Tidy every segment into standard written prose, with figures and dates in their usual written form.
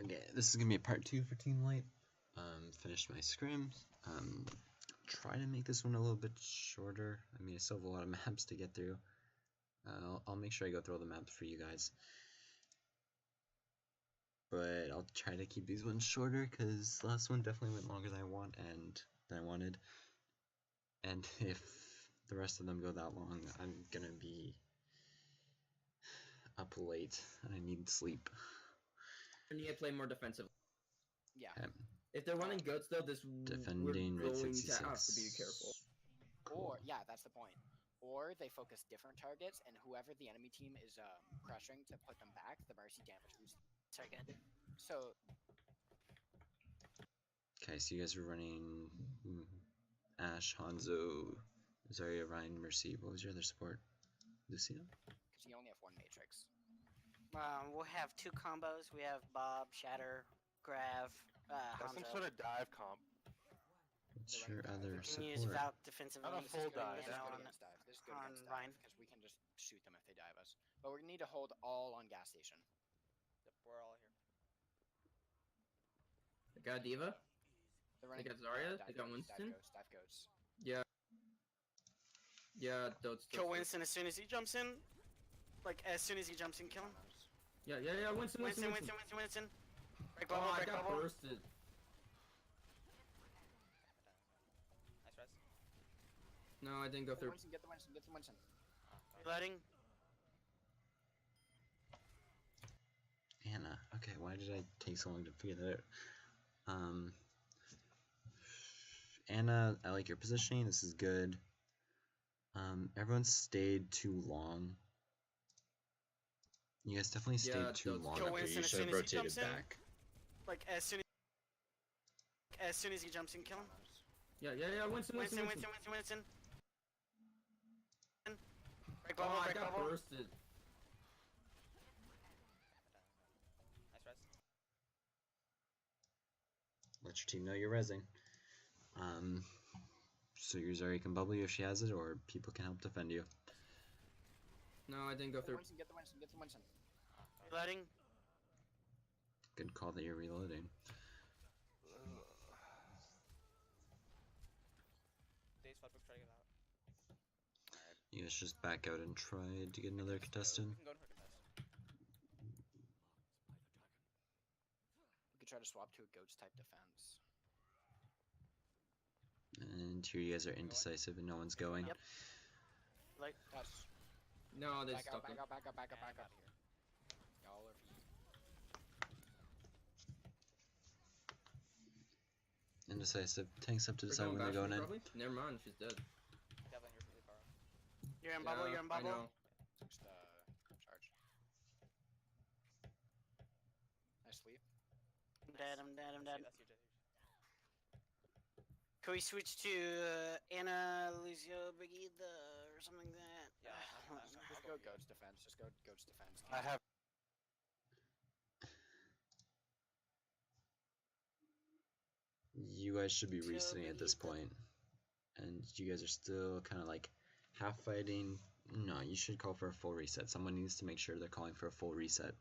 Okay, this is gonna be a part 2 for Team Light. Finished my scrims. Try to make this one a little bit shorter. I mean, I still have a lot of maps to get through. I'll make sure I go through all the maps for you guys. But I'll try to keep these ones shorter because the last one definitely went longer than I wanted. And if the rest of them go that long, I'm gonna be up late and I need sleep. I need to play more defensively. Yeah. Okay. If they're running goats though, Defending we're Raid going 66. to have to be careful. Cool. Or yeah, that's the point. Or they focus different targets, and whoever the enemy team is crushing to put them back, the mercy damage boost. Sorry, good. So Okay, so you guys were running Ash, Hanzo, Zarya, Ryan, Mercy. What was your other support? Lucio? because you only have one matrix. We'll have 2 combos. We have Bob, Shatter, Grav, That's some Hanzo. sort of dive comp. What's They're your running other We can use support? Valk defensively. Not a This is full good dive. against- You know, this is good on- against dive. This is good on against dive Ryan. because we can just shoot them if they dive us. But we need to hold all on gas station. Yep, we're all here. They got Diva. They're running. got Zarya, dive they got goats, Winston. Dive goats. Yeah. Yeah, Dotes. Kill Winston as soon as he jumps in. Like, as soon as he jumps in, kill him. Yeah. Winston. Winston. Break Oh, bubble, I break got bubble. bursted. Nice res. No, I didn't go Get the through. Winston, get the Winston, get the Winston. Reloading. Anna. Okay, why did I take so long to figure that out? Anna, I like your positioning. This is good. Everyone stayed too long. You guys definitely stayed Yeah, too those- long Kill up here. Winston You as should have soon as he rotated jumps in. back. Like, as soon as he jumps in, kill him. Yeah. Winston. Winston. Break Oh, bubble, I break got bubble. bursted. Nice res. Let your team know you're rezzing. So your Zarya can bubble you if she has it, or people can help defend you. No, I didn't go Get the through. Winston, get the Winston, get the Winston. Reloading. Good call that you're reloading. Days Floodbook, try to get out. You guys just back out and try to get another contestant. We can go to her contest. We could try to swap to a goats type defense. And here you guys are indecisive and no one's going. Yep. Like, That's No, they back out, stopped back it. out, back out, back out, Yeah, back I'm out out. here. Y'all are Indecisive. Tanks up to They're decide when they're going in. probably? Never mind, she's dead. Devlin, you're really far. you're in bubble, you're in I bubble. know. just charge. Nice sleep. I'm dead. That's huge, Can we switch to Anna, Lucio, Biggie, or something like that? Yeah, Just go goats defense. Just go goats defense. I have. You guys should be Till resetting at this Biggie, point. And you guys are still kind of like half fighting. No, you should call for a full reset. Someone needs to make sure they're calling for a full reset.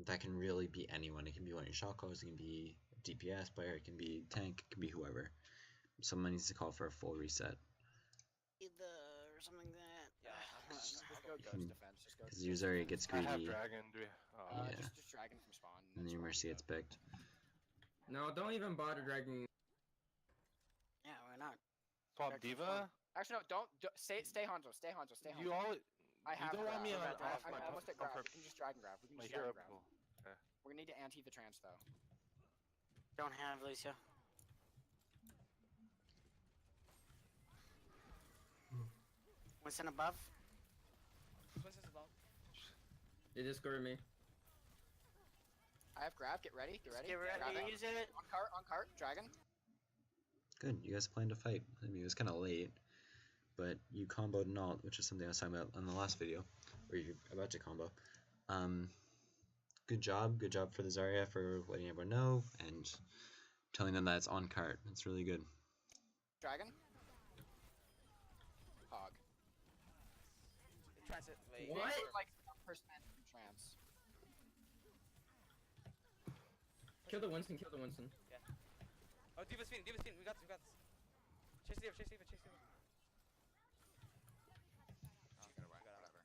That can really be anyone. It can be one of your shot callers, it can be a DPS player, it can be tank, it can be whoever. Someone needs to call for a full reset. Or something like that. Yeah, Just go goats Hmm. defense. Just go. Because your Zarya gets I have greedy, dragon. Do we? Yeah. Just dragon from spawn. and then your spawn Mercy go. gets picked. No, don't even bother dragging. Yeah, why not? Swap Dragon Diva. Actually, no. Don't stay Hanzo. Stay Hanzo. Stay Hanzo. You all. I have. don't want me grab. on- off I'm my almost at comfort- grab. We can just drag and grab. We can My just drag hero and grab. pool. We're gonna need to anti the trance though. Don't have Lucio. Winston above. Winston's above. They just scored me. I have grab. Get ready. Get ready. Get ready Grab to it. use it. On cart. Dragon. Good, you guys planned to fight. I mean, it was kind of late, but you comboed an ult, which is something I was talking about in the last video, or you're about to combo. Good job for the Zarya for letting everyone know and telling them that it's on cart. It's really good. Dragon. Hog. Transit. Wait. What? Like 1% trance. Kill the Winston, kill the Winston. Oh, D.Va's feeding, D.Va's feeding. We got this, we got this. Chase D.Va, chase D.Va, chase D.Va. She's gonna run, got out. whatever.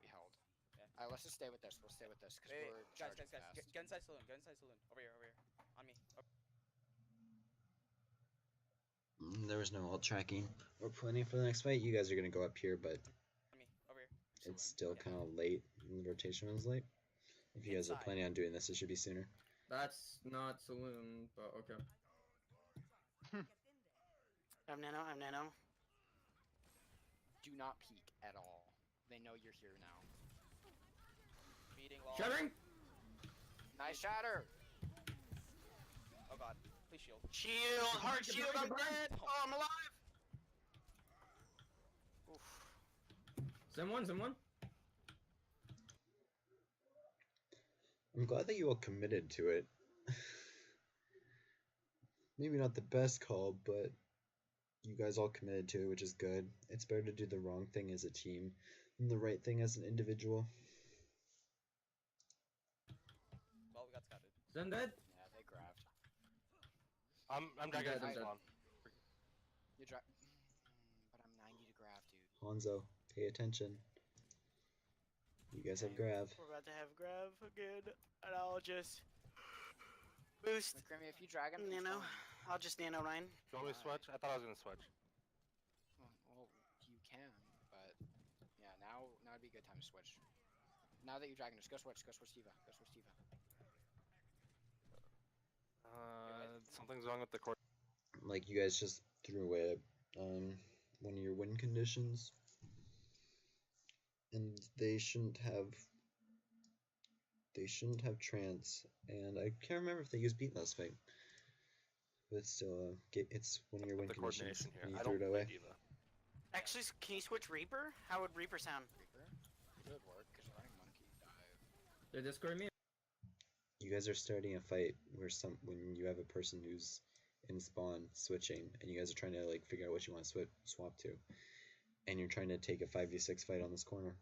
We held. Yeah. Alright, let's just stay with this. We'll stay with this, because Wait, we're guys, charging guys, fast. get inside saloon, get inside saloon. Over here, over here. On me. There was no ult tracking or planning for the next fight. You guys are gonna go up here, but On me, over here. it's Saloon. still Yeah. kind of late. The rotation was late. If you guys are Inside. planning on doing this, it should be sooner. That's not saloon, but okay. I'm nano. I'm nano. Do not peek at all. They know you're here now. Feeding long. Shattering! Nice shatter! Oh god. Please shield. Shield. Hard Get shield. back, I'm get back. dead. Oh, I'm alive. Oof. Someone. I'm glad that you all committed to it. Maybe not the best call, but you guys all committed to it, which is good. It's better to do the wrong thing as a team than the right thing as an individual. Well, we got scouted. Zen dead? Yeah, they grabbed. I'm dragging dead, from I'm dead. spawn. You but I'm 90 to grab, dude. Hanzo, pay attention. You guys have grav. We're about to have grab again, and I'll just boost. McCrimmy, if you drag him, he's Nano. fine. I'll just nano Ryan. Do you want me to switch? I thought I was gonna switch. Well, you can, but yeah, now would be a good time to switch. Now that you're dragging, just go switch D.Va, go switch D.Va. Something's wrong with the cord. Like you guys just threw away one of your win conditions, and they shouldn't have trance. And I can't remember if they used beat last fight, but it's still it's one of your win The conditions. coordination here. And you I threw don't it play away. D.Va. Actually, can you switch Reaper? How would Reaper sound? Reaper? It would work, because you're running monkey dive. They're discording me. You guys are starting a fight where when you have a person who's in spawn switching, and you guys are trying to like figure out what you want to swap to, and you're trying to take a 5v6 fight on this corner.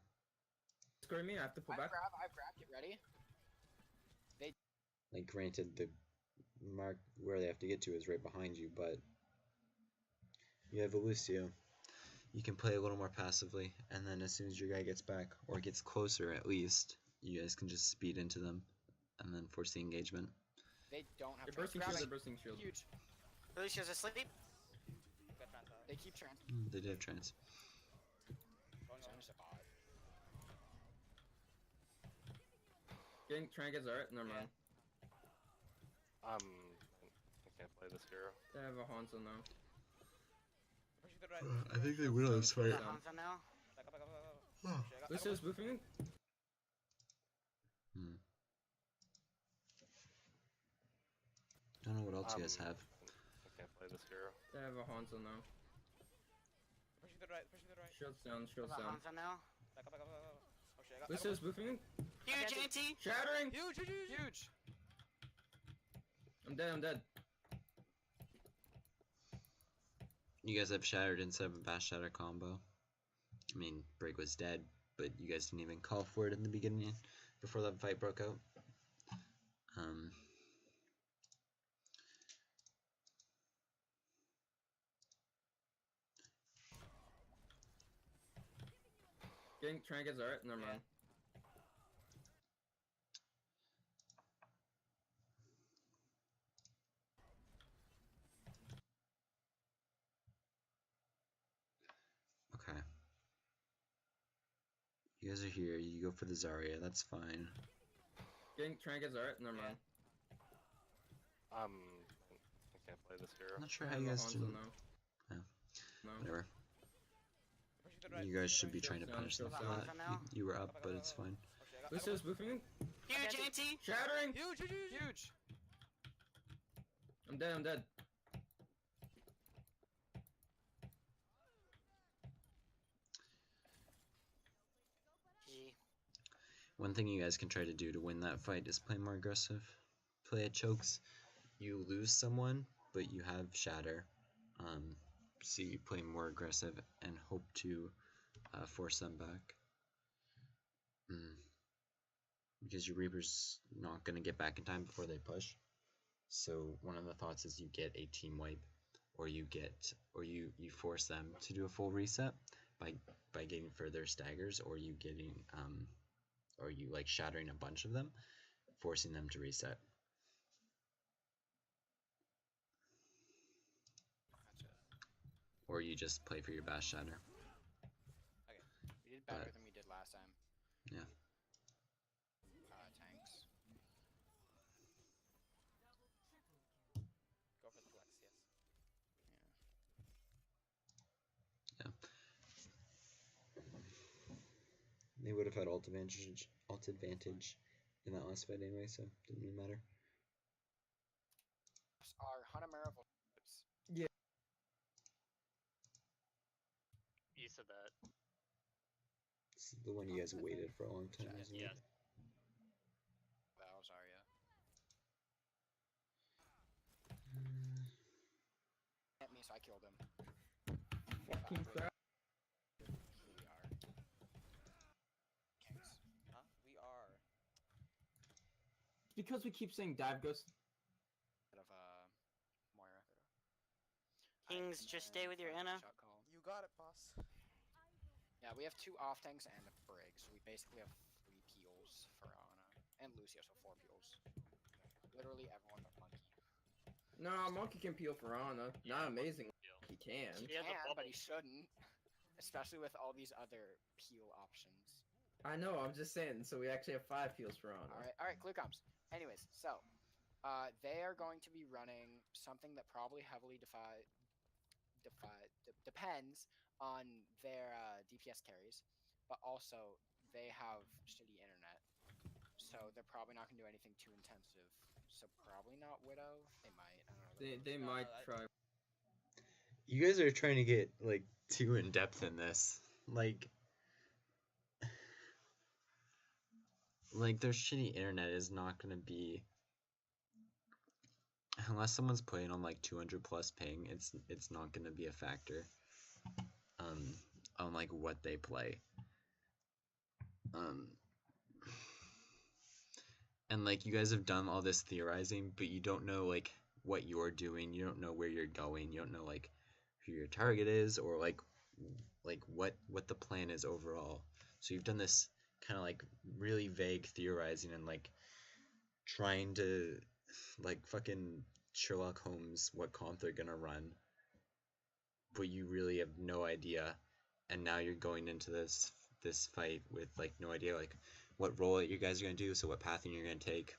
Discording me, I have to pull back. I've grabbed, get ready. Like granted, the mark where they have to get to is right behind you, but you have a Lucio. You can play a little more passively, and then as soon as your guy gets back, or gets closer at least, you guys can just speed into them, and then force the engagement. They don't have They're trance. bursting shield, Grabbing. they're bursting shield. Huge. Felicia's asleep. Got trans out. They keep trance. They did have trance. Going So on. I'm just a bot. Trying to get Zarya, never mind. I can't play this hero. They have a Hanzo now. Pushing to the right. I think they will this fight. Yeah. Hanzo now. Back up, back up, back up. Shit, I got Lucio's boofing me. Don't know what else you guys have. I can't play this hero. They have a Hanzo now. Pushing to the right, pushing to the right. Shield's down, shield's About down. Hanzo now. Back up, back up, back up. Oh shit, I got Lucio's boofing me. Huge got anti. Shattering! Huge, huge, huge, huge. Huge. I'm dead. You guys have shattered instead of a bash shatter combo. I mean, Brig was dead, but you guys didn't even call for it in the beginning before that fight broke out. Trying to get Zarya, never mind. Okay. You guys are here, you go for the Zarya, that's fine. Trying to get Zarya, never mind. I can't play this hero. I'm not sure They how have you a guys Hanzo didn't. now. Yeah. No. Whatever. Pushing to the right. You guys pushing should to be the right. trying to down, punish them shield's for down. that. now. You were up, but it's fine. Oh shit, I got Lucio's boofing me. Huge anti. Shattering! huge, huge, huge, huge. Huge. I'm dead. Gee. One thing you guys can try to do to win that fight is play more aggressive. Play at chokes. You lose someone, but you have shatter. So you play more aggressive and hope to force them back. Because your Reaper's not going to get back in time before they push. So one of the thoughts is you get a team wipe, or you force them to do a full reset by getting further staggers, or you like shattering a bunch of them, forcing them to reset. Gotcha. Or you just play for your bash shatter. We did better But- than we did last time. Yeah. Tanks. Go for the flex, yes. They would have had alt advantage in that last fight anyway, so didn't really matter. Are Hanamura Volships. You said that. This is the one you guys waited for a long time, isn't Yeah. it? Val Zarya. Hit me, so I killed him. Fucking crap. We are. Kings. Huh? We are. Because we keep saying dive ghost. Out of Moira. Kings, just stay with your Ana. Shot call. You got it, boss. Yeah, we have 2 off tanks and a brig, so we basically have 3 peels for Ana. And Lucio, so 4 peels. Literally everyone but Monkey. No, Monkey can peel for Ana. Not amazing. He can. He He has a can, but bubble. he shouldn't. Especially with all these other peel options. I know, I'm just saying, so we actually have 5 peels for Ana. Alright, clear comms. Anyways, so, they are going to be running something that probably heavily depends on their DPS carries, but also they have shitty internet, so they're probably not gonna do anything too intensive. So probably not Widow. They might. I don't know. They might try. You guys are trying to get like too in depth in this. Like their shitty internet is not gonna be, unless someone's playing on like 200 plus ping, it's not gonna be a factor. On like what they play. And like you guys have done all this theorizing, but you don't know like what you're doing. You don't know where you're going. You don't know like who your target is, or like what the plan is overall. So you've done this kind of like really vague theorizing and like trying to like fucking Sherlock Holmes what comp they're gonna run, but you really have no idea. And now you're going into this fight with like no idea like what role you guys are gonna do, so what pathing you're gonna take,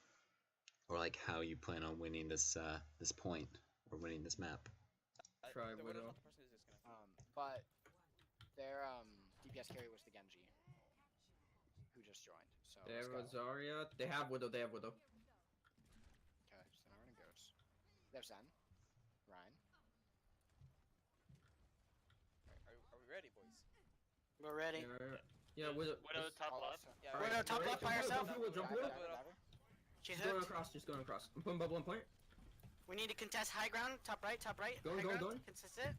or like how you plan on winning this this point or winning this map. Try the Widow. Widow's not the person who's just gonna. But their DPS carry was the Genji, who just joined. So They have let's go. Zarya. They have Widow. They have Widow. Okay, so now we're gonna Goats. There's Zen. Ryan. Are we ready, boys? We're ready. Yeah, Widow. Widow top Oh, left. so- Yeah. Alright, Widow, top ready? left by herself. Jump Dive, Widow. dive, dive. She's Just going hooked. across. Just going across. I'm putting bubble on point. We need to contest high ground. Top right, top right. Going, high going, ground. going. Contest it.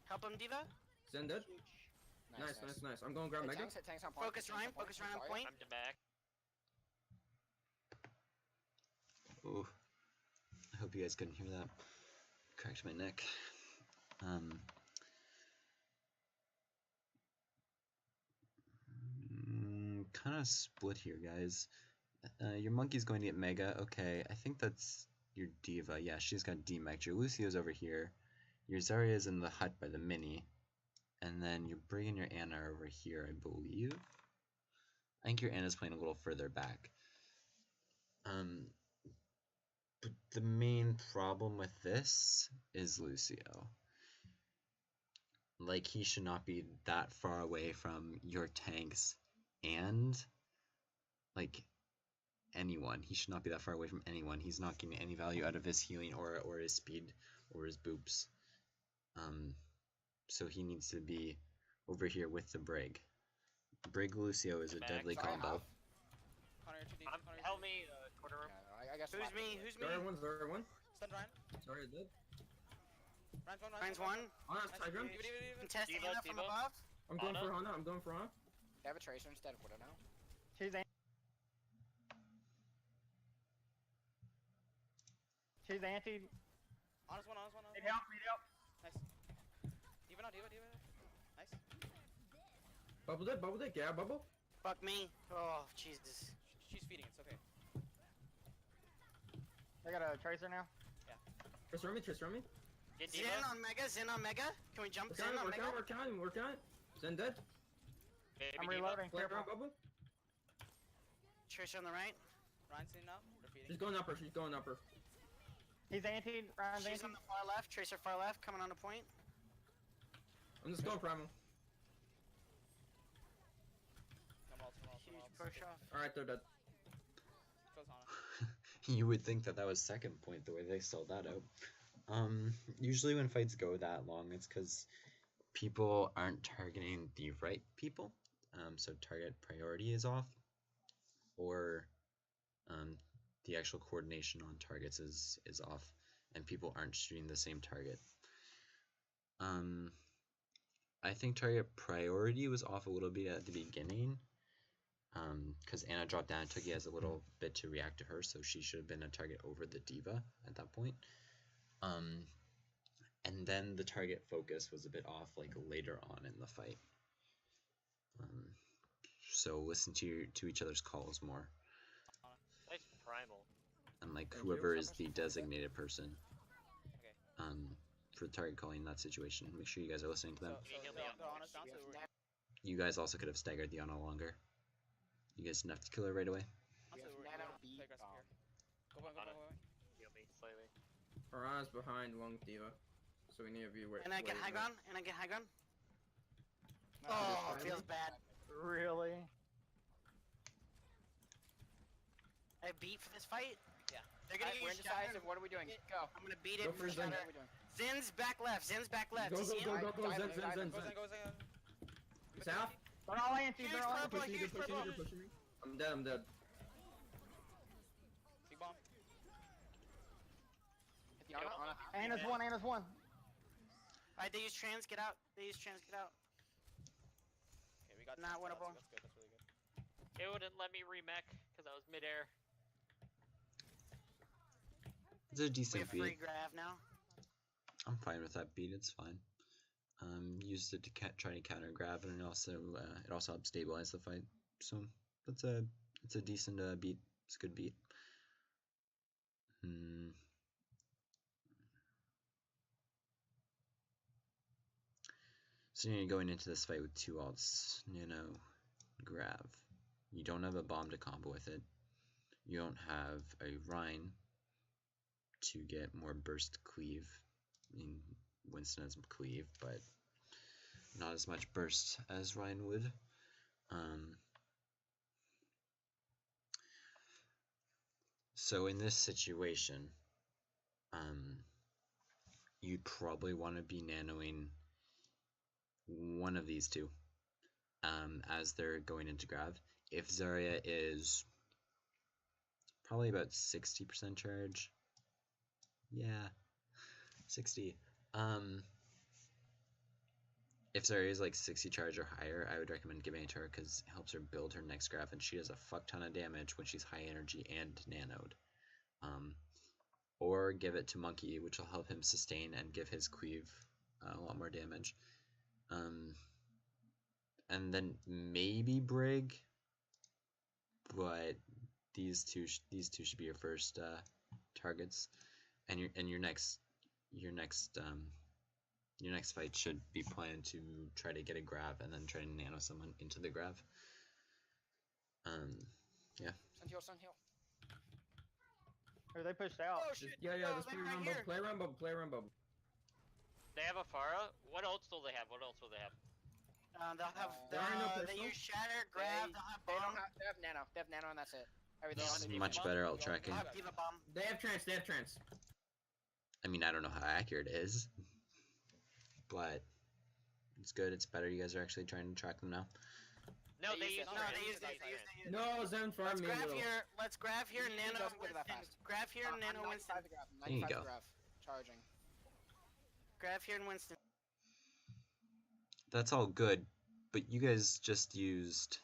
Help him, Diva. Zen dead. Nice. I'm going to grab Hey, Mega. tanks on point. Focus Ryan. Focus Ryan on point. I'm to back. Ooh, I hope you guys couldn't hear that. Cracked my neck. Kind of split here, guys. Your monkey's going to get Mega. Okay, I think that's your Diva. Yeah, she's got D-Mech. Your Lucio's over here. Your Zarya's in the hut by the mini. And then you're bringing your Ana over here, I believe. I think your Ana's playing a little further back. But the main problem with this is Lucio. Like, he should not be that far away from your tanks and, like, anyone. He should not be that far away from anyone. He's not getting any value out of his healing or his speed or his boops. So he needs to be over here with the Brig. Brig Lucio is a Back. deadly Sorry, combo. half. Connor, you're too deep. Connor, Help me, quarter room. Yeah, I guess Who's left me? is Who's me? Zarya one. Stun Ryan. Zarya dead. Ryan's one. Oh, that's high ground. Give it. Contest Diva, Ana from Diva. above. I'm going Ana? for Hana. I'm going for Hana. They have a Tracer instead of Widow now. She's anti. Honest one, honest one. Need help, need help. Nice. D.Va now, D.Va. Nice. Bubble dick, yeah, bubble. Fuck me. Oh, Jesus. She's feeding, it's okay. I got a tracer now. Trust me. Get Zen D.Va. on Mega, Zen on Mega. Can we jump Zen on Mega? Work on it. Zen dead. Baby I'm D.Va. reloading. Play Careful. around bubble. Trish on the right. Ryan's in now. They're feeding. She's going upper. He's anti. Ryan's She's anti. on the far left. Tracer far left, coming on the point. I'm just going primal. Come out. Huge push off. Alright, they're dead. Goes on. You would think that was second point the way they sold that out. Usually when fights go that long, it's because people aren't targeting the right people. So target priority is off, or the actual coordination on targets is off, and people aren't shooting the same target. I think target priority was off a little bit at the beginning, because Ana dropped down. It took you guys a little bit to react to her, so she should have been a target over the D.Va at that point. And then the target focus was a bit off, like later on in the fight. So listen to each other's calls more, Nice primal. and like Thank whoever you. is the designated person, Okay. for target calling in that situation. Make sure you guys are listening to them. So they're honest down, so we're... You guys also could have staggered the Ana longer. You guys didn't have to kill her right away. We have We're nano play beat aggressive bomb. here. Go. Heal me slightly. Piranha's behind long D.Va. So we need to be aware. And I get high ground. And I get high ground. No, Oh, this feels bad. Really? I beat for this fight. Yeah. They're gonna We're use Shatter. indecisive. What are we doing? Go. I'm gonna beat it. Go for with Zen. Shatter. What are we doing? Zen's back left. Zen's back left. Go, You see him? go, Zen. Goes in. South. They're all anti. Huge They're all purple. anti. Huge purple. Pushing me. I'm dead. Big bomb. Hit the Ana. Ana's one. Alright, they use trans. Get out. Okay, Okay, we got Not two shots, winnable. That's good. That's really good. It wouldn't let me remech because I was midair. It's a We decent have free beat. grav now. I'm fine with that beat. It's fine. Used it to try to counter grab, and it also helps stabilize the fight. So it's a decent beat. It's a good beat. So you're going into this fight with two alts, Nano, Grav. You don't have a bomb to combo with it. You don't have a Rhine to get more burst cleave. I mean, Winston has cleave, but not as much burst as Rhine would. So in this situation, you'd probably want to be nanoing one of these two as they're going into Grav. If Zarya is probably about 60% charge, yeah, 60. If Zarya is like 60 charge or higher, I would recommend giving it to her because it helps her build her next Grav, and she does a fuck ton of damage when she's high energy and nanoed. Or give it to Monkey, which will help him sustain and give his cleave a lot more damage. And then maybe Brig, but these two should be your first targets, and your next fight should be planned to try to get a Grav and then try to nano someone into the Grav. Yeah. Sun heal. Or they pushed out. Oh shit! Yeah, no, just they're play right around here. bubble. Play around bubble. They have a Pharah. What ults do they have? They'll have There are no they pistol? use Shatter, Grav, they'll have They bomb. don't have. They have nano. They have nano, and that's it. Everything This else is is much better ult tracking. They'll have D.Va bomb. They have trance. I mean, I don't know how accurate it is, but it's good. It's better. You guys are actually trying to track them now. No, They they use use it. No, Trans. they use trans. it. No, Zen farm Let's me. grab here. Let's grab here. He Nano doesn't get that Winston. fast. Grab here. Nano Winston. 95 to grab. There you 95 go. to grab. Charging. Grab here and Winston. That's all good, but you guys just used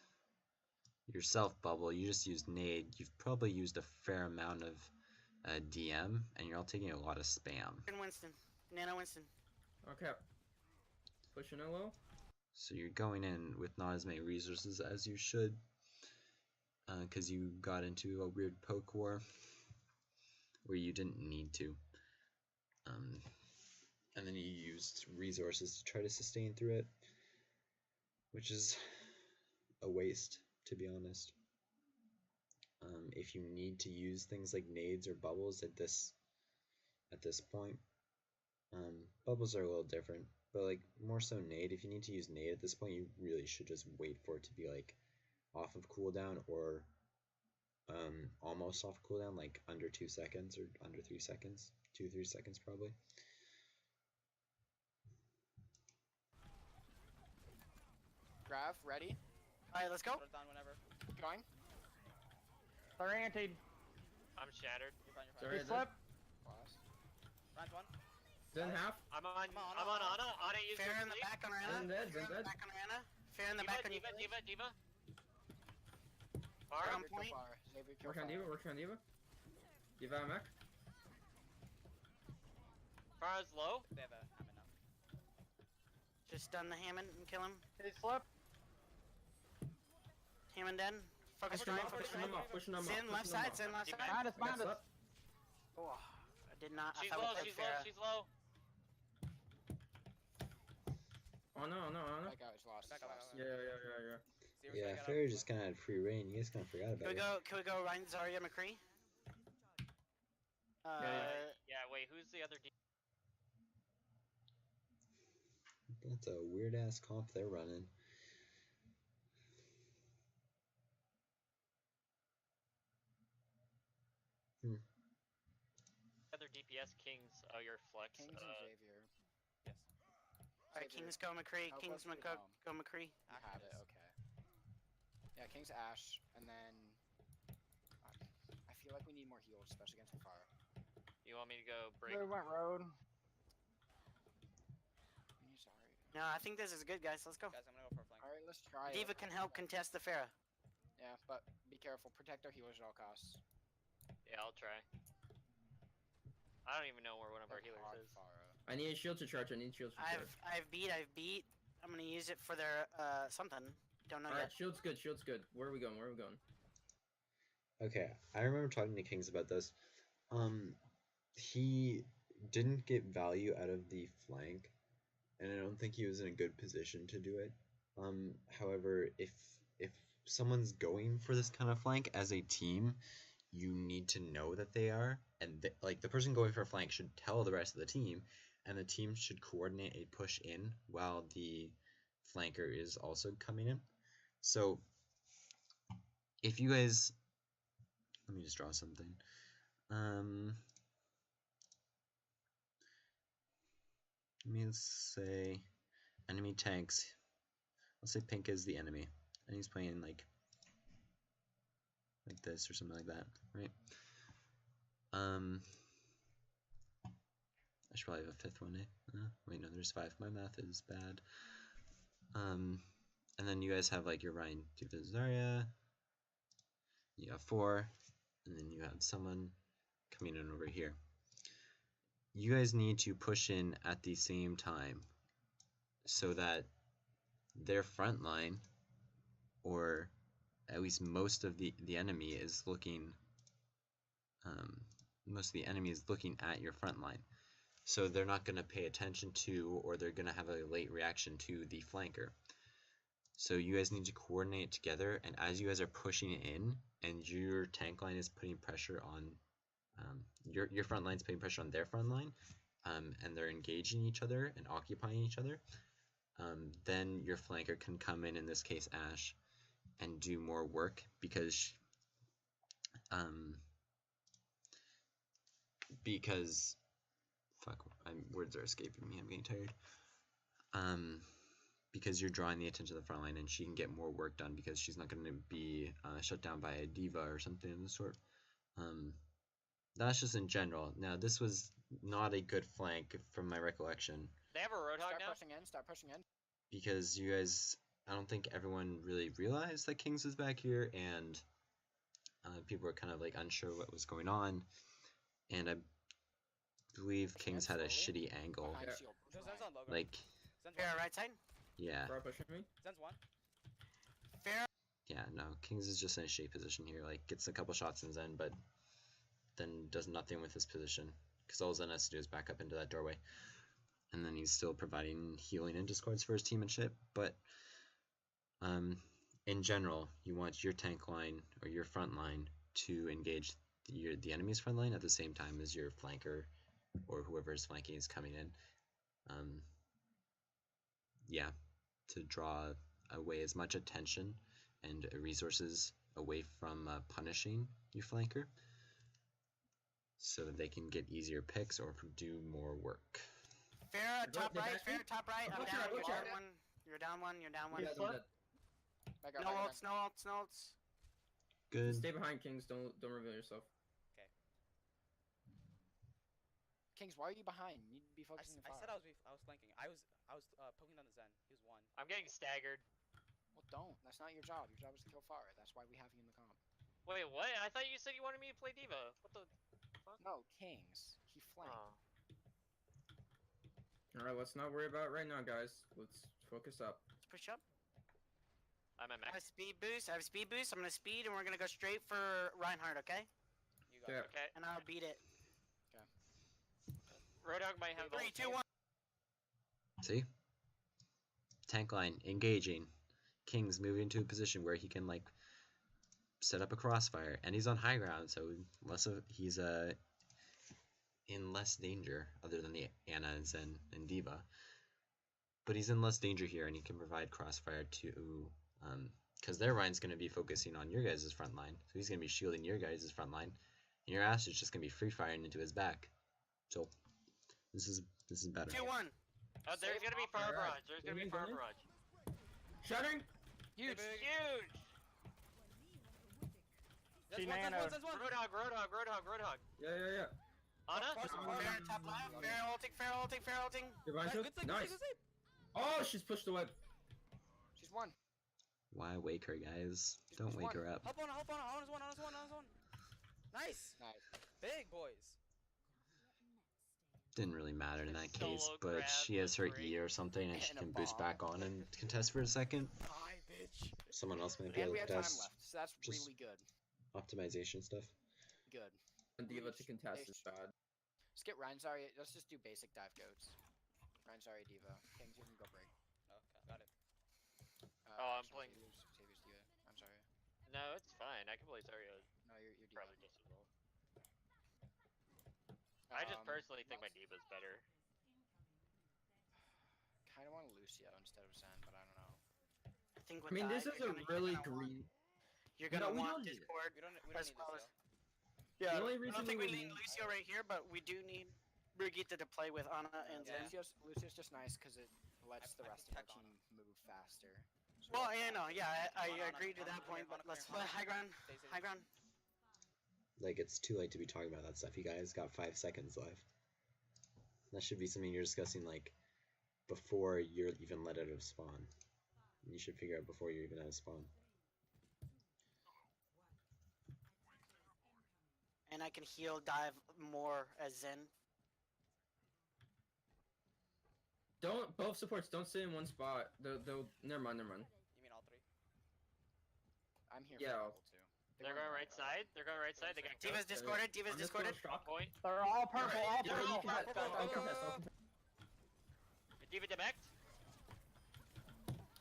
yourself bubble. You just used nade. You've probably used a fair amount of DM, and you're all taking a lot of spam. And Winston. Nano Winston. Okay. Pushing it low. So you're going in with not as many resources as you should, because you got into a weird poke war where you didn't need to. And then you used resources to try to sustain through it, which is a waste, to be honest. If you need to use things like nades or bubbles at this point, bubbles are a little different, but like more so nade. If you need to use nade at this point, you really should just wait for it to be like off of cooldown or almost off cooldown, like under 2 seconds or under 3 seconds, 2-3 seconds probably. Grav, ready? Alright, let's go. Put it down whenever. Going. They're anti. I'm shattered. You're fine, you're Sorry. fine. He slipped. Blast. Round one. Then half. I'm on I'm on Ana. Ana, use Fair your in the fleet. back on Rana. Then dead, Fair in then the dead. back on Rana. Fair in the back on you. Diva. Far Far. on point. Xavier, kill Work on fire. Diva. Work on Diva. Diva mech. Far's low. They have a Hammond now. Just stun the Hammond and kill him. He slipped. Hammond dead. Focus Pushing drive. them off. Focus Pushing them drive. off. Pushing them off. Sin left pushing them side. off. Sin left Keep side. Behind us, I got behind us. slept. Oh, I did not. She's I thought low. we played She's low. Farah. She's low. Oh no, no, no. That guy was lost. Back up, Lost. back up. Yeah. See, Yeah, got Fairy up. just kind of had free reign. You guys kind of forgot about it. Can we go Ryan Zarya McCree? Yeah. Wait. Who's the other? That's a weird ass comp they're running. Other DPS Kings. Oh, your flex. Kings and Xavier. Yes. Alright, Xavier, Kings go McCree. how Kings close do we go McCree. I had it, okay. Yeah, King's Ash, and then... I feel like we need more heals, especially against the fire. You want me to go break? They went road. Sorry. No, I think this is good, guys. Let's go. Guys, I'm gonna go for a flank. Alright, let's try Diva it. can help contest the Farah. Yeah, but be careful. Protect our healers at all costs. Yeah, I'll try. I don't even know where one of our They're healers hard is. Pharah. I need a shield to charge. I need shields to charge. I've beat. I'm gonna use it for their something. Don't know Alright, yet. shield's good. Shield's good. Where are we going? Where are we going? Okay, I remember talking to Kings about this. He didn't get value out of the flank, and I don't think he was in a good position to do it. However, if someone's going for this kind of flank as a team, you need to know that they are, and like the person going for a flank should tell the rest of the team, and the team should coordinate a push in while the flanker is also coming in. So if you guys, let me just draw something. Let me say enemy tanks. Let's say pink is the enemy, and he's playing like this or something like that, right? I should probably have a fifth one, eh? Wait, no, there's 5. My math is bad. And then you guys have like your Ryan Diva Zarya. You have 4, and then you have someone coming in over here. You guys need to push in at the same time so that their front line, or at least most of the enemy is looking at your front line. So they're not going to pay attention to, or they're going to have a late reaction to the flanker. So you guys need to coordinate together, and as you guys are pushing in and your tank line is putting pressure on your front line's putting pressure on their front line, and they're engaging each other and occupying each other, then your flanker can come in this case Ash, and do more work because words are escaping me. I'm getting tired. Because you're drawing the attention of the front line, and she can get more work done because she's not going to be shut down by a diva or something of the sort. That's just in general. Now, this was not a good flank from my recollection. They have a Roadhog now. Start pushing in. Because you guys, I don't think everyone really realized that Kings was back here, and people were kind of like unsure what was going on. and I believe Pushing Kings in had a slowly. shitty angle. Behind Yeah. shield. Zen's Right. on low ground. Like, Zen's Fair, one. right side. yeah, Far pushing me. Zen's one. Fair. yeah, no, Kings is just in a shade position here. Like, gets a couple shots in Zen, but then does nothing with his position. Because all Zen has to do is back up into that doorway. And then he's still providing healing and discords for his team and shit. But, in general, you want your tank line or your front line to engage the enemy's front line at the same time as your flanker or whoever is flanking is coming in. Yeah, to draw away as much attention and resources away from punishing your flanker, so that they can get easier picks or do more work. Fair, Go- top they right. back Fair, me? top right. I'm Watch down. out, You're watch down out. one. You're down one. You're down one. Yeah, I'm dead. Back up, No back up. ults. No ults. No ults. Good. Stay behind, Kings. Don't reveal yourself. Kings, why are you behind? You need to be I focusing on said fire. I was flanking. I was poking down the Zen. He was one. I'm getting staggered. Well, don't. That's not your job. Your job is to kill fire. That's why we have you in the comp. Wait, what? I thought you said you wanted me to play Diva. What the? No, Kings. He flanked. Oh. All right, let's not worry about it right now, guys. Let's focus up. Let's push up. I'm at I have max. speed boost. I have speed boost. I'm gonna speed, and we're gonna go straight for Reinhardt. Okay? You got Yeah. it. Okay. And I'll beat it. Roadhog might have. 3, ult. 2, 1. See? Tank line engaging. King's moving into a position where he can like set up a crossfire, and he's on high ground, so he's in less danger other than the Ana and Zen and Diva. But he's in less danger here, and he can provide crossfire to because their Ryan's going to be focusing on your guys' front line, so he's going to be shielding your guys' front line, and your ass is just going to be free firing into his back. So this is better. 2, 1. Oh, there's gonna be fire Alright. barrage. There's gonna be Going in, fire going in. barrage. Shuttering. Huge. Huge. Zen's one. Zen's one. Zen's one. Roadhog. Yeah. Ana? Fair, top left. Fair ulting. Fair ulting. Fair ulting. Divine Nice. shield. Good save. Nice. Good save. Oh, she's pushed away. She's one. Why wake her, guys? Don't wake her up. Help on. Ana's one. Nice. Nice. Big boys. Didn't really matter in that Solo case, but grab she has her was E or something, and she And a can boost bomb. back on and contest for a second. Hi, bitch. Someone else might be And able we to have time contest. left, so that's Just- really good. Optimization stuff. Good. And Diva to contest is bad. Let's get Ryan Zarya. Let's just do basic dive goats. Ryan Zarya Diva. Kings, you can go break. Okay, got it. Oh, I'm actually, playing- Xavier's Diva. I'm sorry. No, it's fine. I can play Zarya No, you're Diva. probably just as well. I just personally think my Diva's better. Kind of want Lucio instead of Zen, but I don't know. I think I with mean, this dive, is you're a gonna- really you're gonna want- greedy. You're No, gonna we want don't need it. Discord. We don't as need well this as- though. Yeah, The only I reason don't think we we would need need- Lucio right here, but we do need Brigitte to play with Ana and Yeah. Zen. Lucio's just nice because it lets the I rest can of our tech on team move faster. So Well, we're yeah, no, faster. yeah, I Ana, agree to Ana, that Ana, point, Ana, but Ana, let's Ana. play high ground. Stay safe. High ground. Like, it's too late to be talking about that stuff. You guys got 5 seconds left. That should be something you're discussing, like, before you're even let out of spawn. You should figure out before you're even out of spawn. And I can heal dive more as Zen. Don't both supports don't stay in one spot. They'll never mind. You mean all three? I'm here Yeah. for level 2. They're going right side. They got Diva's ghost. discorded. Diva's I'm just discorded. gonna shock. Point. They're all purple. All Yeah, purple. you can have purple. Diva demect.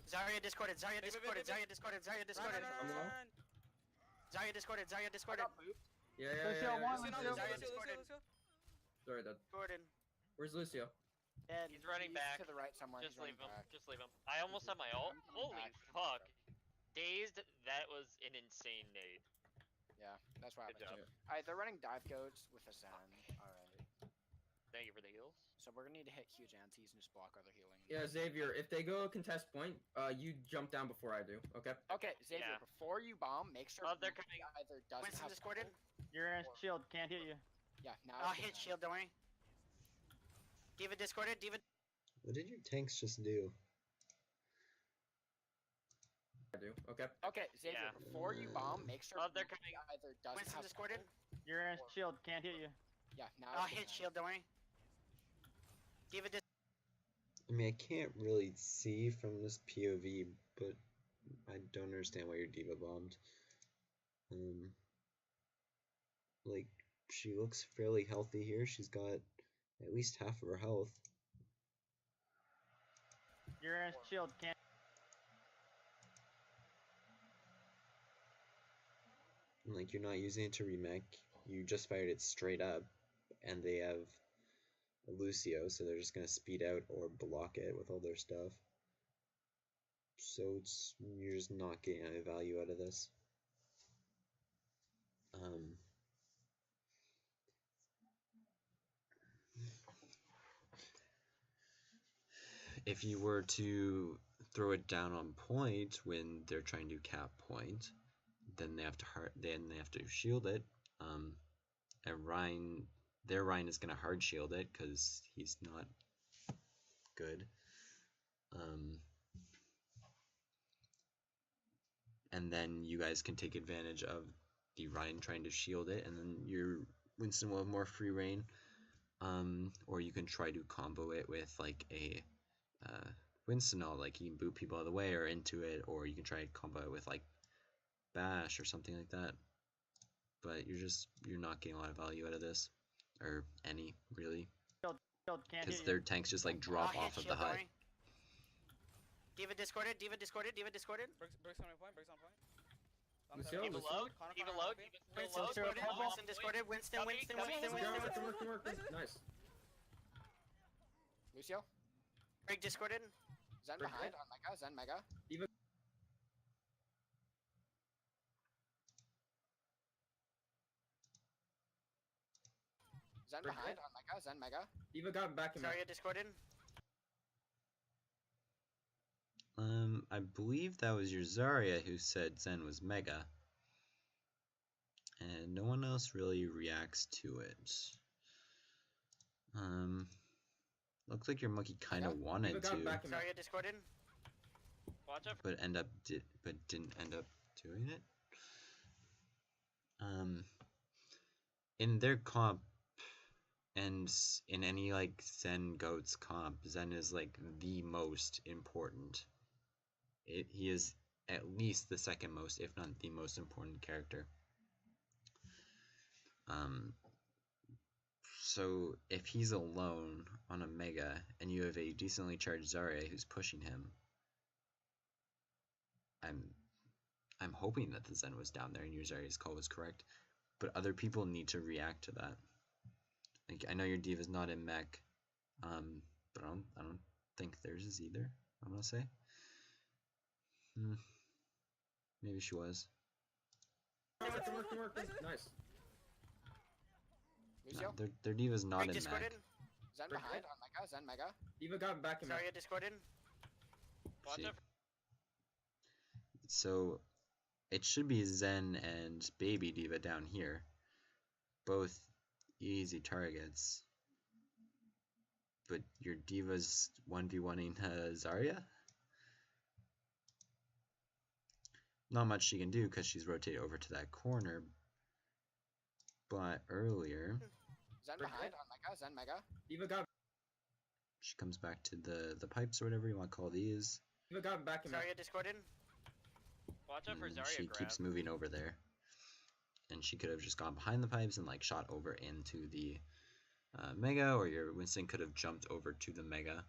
Zarya discorded. Zarya Wait, wait, discorded. wait, Zarya discorded. Zarya discorded. Run. Zarya discorded. Zarya discorded. Yeah. Lucio one, Lucio, Lucio. Lucio, Discorded. Lucio. Sorry, Dad. Discorded. Where's Lucio? Dead. He's running He's back. to the right somewhere. Just he's running leave him. back. Just leave him. I almost had my ult. I'm coming Holy back. fuck. Dazed. That was an insane nade. Yeah, that's why I Good went job. to. Alright, they're running dive goats with a Zen. Alright. Thank you for the heals. So we're gonna need to hit huge antis and just block other healing. Yeah, Xavier. If they go contest point, you jump down before I do. Okay. Okay, Xavier, Yeah. before you bomb, make sure Oh, they're Lucy coming. either doesn't Winston have discorded. You're in shield. Can't hit you. Yeah, now I'll it's hit Zen. shield. Don't worry. Diva discorded. Diva. What did your tanks just do? I do. Okay. Okay, Xavier, Yeah. before you bomb, make sure Oh, they're Lucy coming. either doesn't Winston have discorded. You're in shield. Can't hit you. Yeah, now I'll it's hit good. shield, don't worry. Diva dis I mean, I can't really see from this POV, but I don't understand why you're diva bombed. Like, she looks fairly healthy here. She's got at least half of her health. Uranus shield can't. And, like, you're not using it to remech. You just fired it straight up, and they have a Lucio, so they're just gonna speed out or block it with all their stuff. So you're just not getting any value out of this. If you were to throw it down on point when they're trying to cap point, then they have to shield it. And their Ryan is gonna hard shield it because he's not good. And then you guys can take advantage of the Ryan trying to shield it, and then your Winston will have more free reign. Or you can try to combo it with like a Winston all, like you can boot people out of the way or into it, or you can try to combo it with like Bash or something like that. But you're not getting a lot of value out of this, or any really, Shield can't because hit their you. tanks just like I'll drop hit off of the shield, don't hut. worry. Diva discorded, Diva discorded, Diva discorded. Brooks on my point, Brooks on point. Lucio, Diva Lucio. low, Connor, Diva Connor, low, Connor, Diva Winston low, discorded, Diva low. Winston discorded, Winston, Copy, Winston, copy, Winston, copy. Winston, Come Winston, work, Winston. Nice. Lucio. Greg discorded. Zen Break behind it. on Mega. Zen Mega. Zen Break behind it. on Mega. Zen Mega. Diva got back in. Zarya discorded. I believe that was your Zarya who said Zen was Mega. And no one else really reacts to it. Looks like your monkey kind of Yeah. wanted Diva got to, back in. Zarya discorded. Watch out. but didn't end up doing it. In their comp, and in any like Zen Goats comp, Zen is like the most important. He is at least the second most, if not the most important character. So if he's alone on a Mega and you have a decently charged Zarya who's pushing him, I'm hoping that the Zen was down there and your Zarya's call was correct, but other people need to react to that. Like, I know your Diva's not in mech, but I don't think theirs is either. I'm gonna say. Maybe she was. Work. Nice. Lucio. No, their Diva's not Greg in discorded. mech. Zen Break behind it. on Mega. Zen Mega. Diva got back in. Zarya discorded. Watch See. out. So it should be Zen and Baby Diva down here. Both easy targets. But your Diva's 1v1ing Zarya? Not much she can do because she's rotated over to that corner. But earlier, Zen Break behind it. on Mega. Zen Mega. Diva got she comes back to the pipes or whatever you want to call these. back in. Zarya discorded. Watch out for And Zarya she grab. keeps moving over there. And she could have just gone behind the pipes and like shot over into the Mega, or your Winston could have jumped over to the Mega.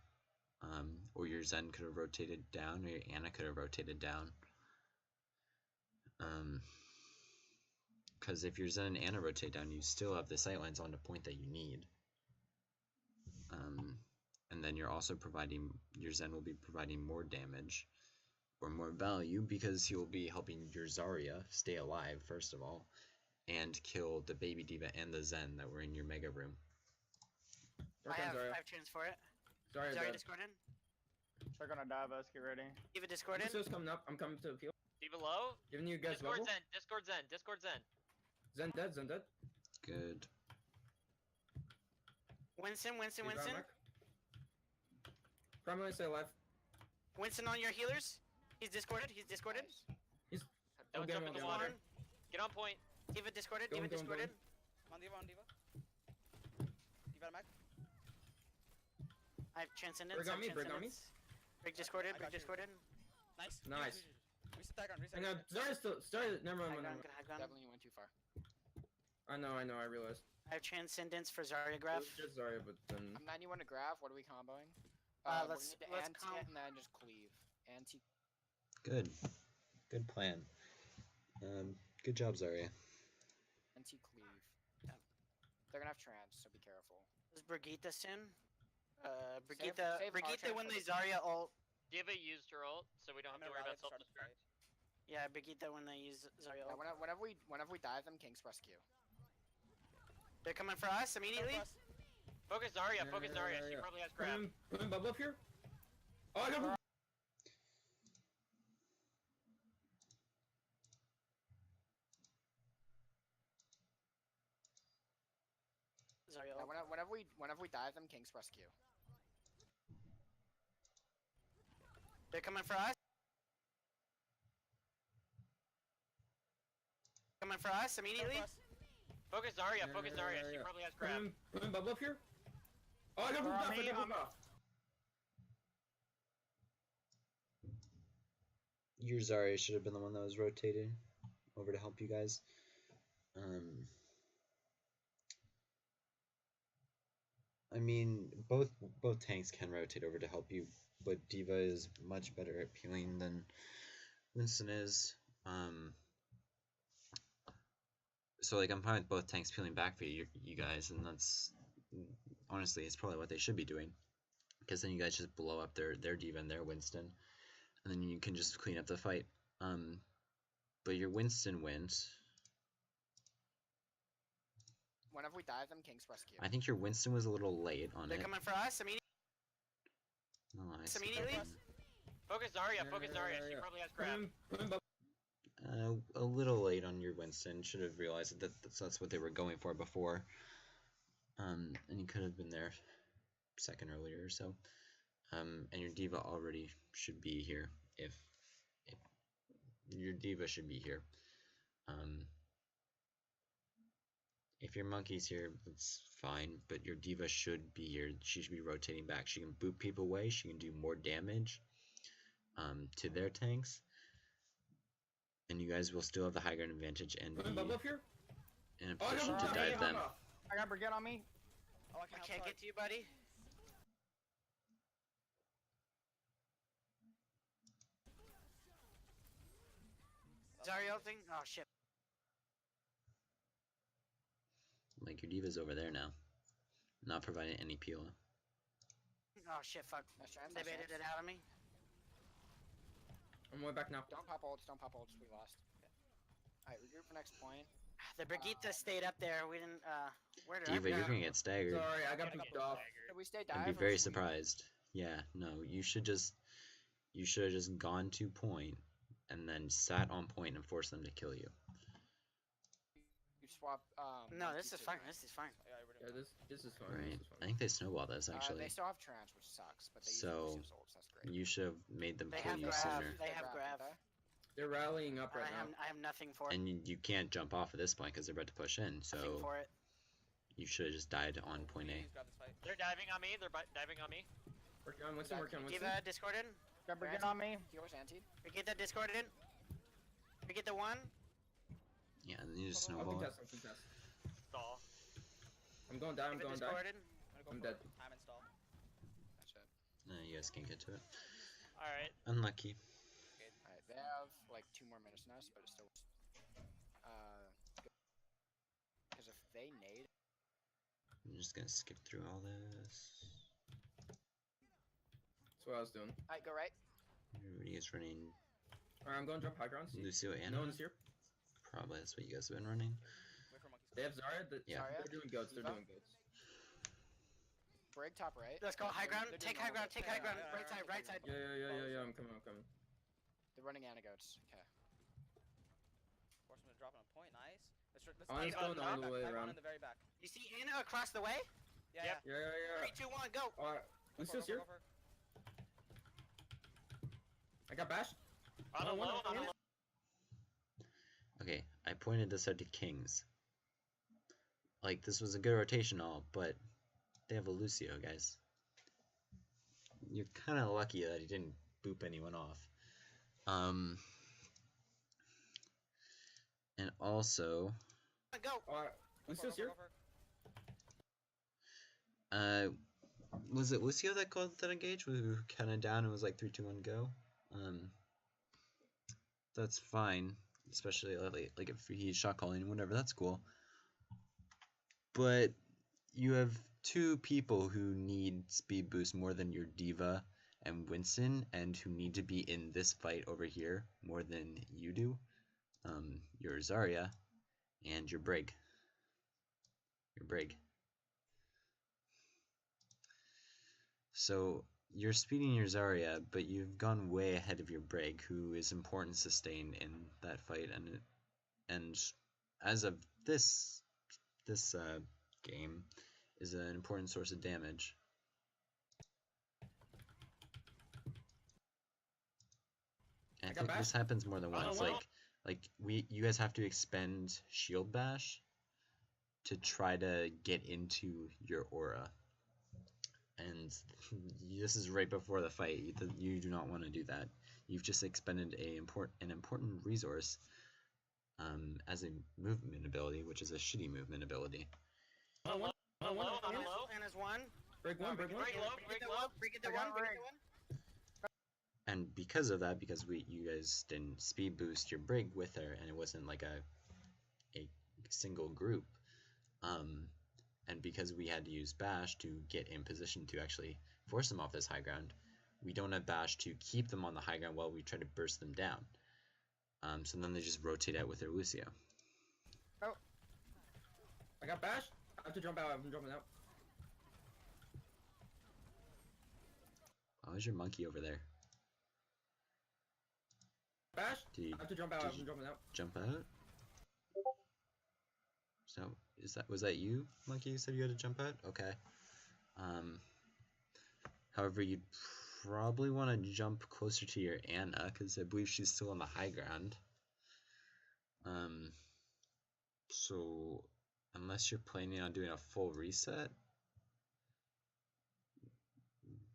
Or your Zen could have rotated down, or your Ana could have rotated down. Because if your Zen and Ana rotate down, you still have the sightlines on the point that you need. And then you're also providing, your Zen will be providing more damage or more value because he will be helping your Zarya stay alive, first of all, and kill the Baby Diva and the Zen that were in your Mega room. Work I on have Zarya. 5 tunes for it. Zarya Zarya dead. discorded. They're gonna dive us. Get ready. Diva discorded. Lucio's coming up. I'm coming to appeal. Diva low. Giving you guys Discord level. Zen. Discord Zen. Discord Zen. Zen dead. Zen dead. Good. Winston, Winston, Diva Winston. back. Primarily stay alive. Winston on your healers. He's discorded. He's discorded. Don't Okay, jump I'm in the okay. water. Get on point. Diva discorded. Going, Diva going, discorded. On Diva, on Diva. Diva out of mech. I have Transcendence. Brig I on have me, brig on me. Transcendence. Brig discorded. I Brig got you. discorded. Nice. Nice. Reset that ground. Reset. Hang on, Zarya still started. Never High mind. ground. Good high ground. Definitely went too far. I know. I realized. I have Transcendence for Zarya It Graph. was just Zarya, but then. I'm 91 to graph. What are we comboing? Let's and com- and then just cleave. Anti. Good. Good plan. Good job, Zarya. Anti-cleave. They're gonna have trance, so be careful. Is Brigitte soon? Save Brigitte Archer when for they the- Zarya ult. Diva used her ult, so we don't have to worry about self-destruct. Yeah, Brigitte when they use Zarya Yeah, ult. whenever we dive them, King's rescue. They're coming for us immediately. Focus Zarya, focus Yeah, Zarya. yeah, She yeah. probably has grab. Put him bubble up here. Oh, I got him. Zarya Yeah, ult. whenever we dive them, King's rescue. They're coming for us. Coming for us immediately. Focus Zarya, focus Yeah, Zarya. yeah, She yeah. probably has grab. Put him bubble up here. Oh, I got Bro, him. on me, I got on me. him. Your Zarya should have been the one that was rotated over to help you guys. I mean, both tanks can rotate over to help you, but Diva is much better at peeling than Winston is. So like I'm fine with both tanks peeling back for you guys, and that's honestly it's probably what they should be doing, because then you guys just blow up their Diva and their Winston, and then you can just clean up the fight. But your Winston went. Whenever we dive them, King's rescue. I think your Winston was a little late on They're it. coming for us immediately. No, I see immediately? that. Focus Zarya, focus Yeah, Zarya. yeah, She yeah. probably has Put grab. him bubble. A little late on your Winston. Should have realized that that's what they were going for before. And you could have been there a second earlier or so. And your Diva already should be here. If your Diva should be here. If your Monkey's here, that's fine. But your Diva should be here. She should be rotating back. She can boot people away. She can do more damage to their tanks. And you guys will still have the high ground advantage and Put him be bubble up here. in a Oh, I got position him. to dive them. I got Brigade on me. Oh, I I can't, can't get to you, buddy. Zarya ulting. Oh shit. Like your Diva's over there now, not providing any peel. Oh shit. Fuck. Nice chance, They nice baited chance. it out of me. I'm way back now. Don't pop ults, we lost. Alright, regroup for next point. The Brigitte stayed up there. We didn't. Where did Diva, I you're go? gonna get staggered. Sorry, I got pooped off. Did we stay dive? I'd be or very should we- surprised. Yeah, no, you should have just gone to point and then sat on point and forced them to kill you. You swap. No, monkey this is to- fine. This is fine. Yeah, we're Yeah, doing this is fine. Right. This is I fine. think they snowballed us They actually. still have trance, which sucks, but they So, use ults. That's great. You should have made them They kill have you grab. sooner. They have grab, grab. don't they? They're rallying up right now. I have nothing for it. And you can't jump off at this point because they're about to push in. Nothing So for it. you should have just died on point A. Please grab this fight. They're diving on me. They're diving on me. Working on Winston. Working on Winston. Diva discorded. Got Brigade on me. Healers anti. Brigitte discorded. Brigitte the one. Yeah, and then you just I'll snowball it. contest. I'll contest. Stall. I'm going down. I'm Diva going down. discorded. I'm gonna go I'm for dead. time install. That's it. You guys can't get to it. Alright. Unlucky. Alright, they have like 2 more minutes than us, but it's still. Because if they nade. I'm just gonna skip through all this. That's what I was doing. Alright, go right. Everybody is running Alright, I'm going to drop high ground. See. Lucio and No one's here. probably that's what you guys have been running. Wait for monkeys. They have Zarya. Yeah. Zarya? They're doing goats. They're Diva? doing goats. Brig top right. Let's go high ground. They're Take doing high ground. normal Take goats. high ground. Yeah, Right side. Right side. Yeah. I'm coming. I'm coming. They're running anagoats. Okay. Force them to drop on a point. Nice. Let's Ana's dive going on all the the back, way dive on around. in the very back. You see Anna across the way? Yeah, Yep. yeah. Yeah. 3, 2, 1, go. Alright. Go for it, Lucio's go here. for it. I got bashed. On the Oh, low, on the yeah. low. Okay, I pointed this out to Kings. Like this was a good rotation all, but they have a Lucio, guys. You're kind of lucky that he didn't boop anyone off. And also, Go. Alright, Lucio's here. Was it Lucio that called that engage? We were kind of down and was like 3, 2, 1, go. That's fine, especially like if he's shot calling, whatever. That's cool. But you have 2 people who need speed boost more than your D.Va and Winston, and who need to be in this fight over here more than you do. Your Zarya and your Brig. So you're speeding your Zarya, but you've gone way ahead of your Brig, who is important sustain in that fight, and as of this game, is an important source of damage. And I think this happens more than once. You guys have to expend Shield Bash to try to get into your aura. And this is right before the fight. You do not want to do that. You've just expended an important resource as a movement ability, which is a shitty movement ability. Hello. Anna's one. Break one. Break the one. And because of that, because you guys didn't speed boost your Brig with her, and it wasn't like a single group, and because we had to use Bash to get in position to actually force them off this high ground, we don't have Bash to keep them on the high ground while we try to burst them down. So then they just rotate out with their Lucio. Oh. I got Bash. I have to jump out. I'm jumping out. Why was your monkey over there? Bash. I have to jump out. I'm jumping out. Jump out? So was that you, monkey? You said you had to jump out? Okay. However, you'd probably want to jump closer to your Anna, because I believe she's still on the high ground. So unless you're planning on doing a full reset,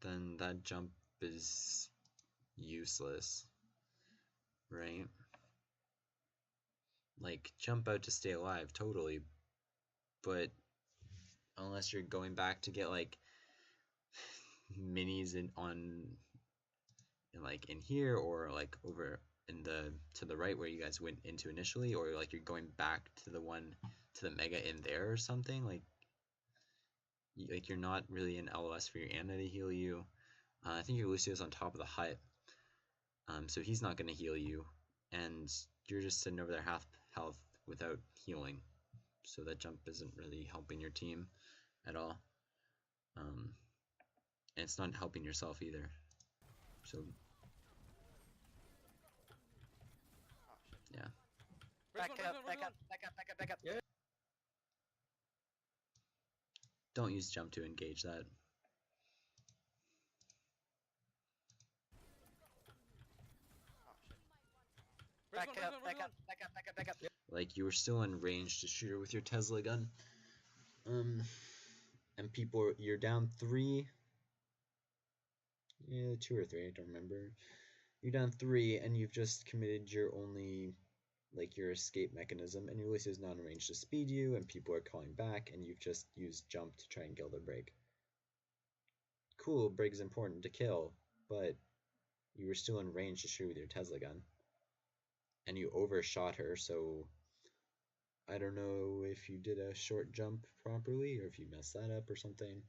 then that jump is useless, right? Like, jump out to stay alive, totally, but unless you're going back to get like minis in here, or like over to the right where you guys went into initially, or like you're going back to the mega in there or something, like you're not really in LOS for your Anna to heal you. I think your Lucio's on top of the hut, so he's not going to heal you, and you're just sitting over there half health without healing, so that jump isn't really helping your team at all, and it's not helping yourself either. So yeah. Back up. Yeah. Don't use jump to engage that. Back up. Like, you were still in range to shoot her with your Tesla gun. And you're down 3. Yeah, 2 or 3, I don't remember. You're down 3, and you've just committed your escape mechanism, and your Lucio is not in range to speed you, and people are calling back, and you've just used jump to try and kill their Brig. Cool, Brig's important to kill, but you were still in range to shoot with your Tesla gun. And you overshot her, so I don't know if you did a short jump properly, or if you messed that up or something.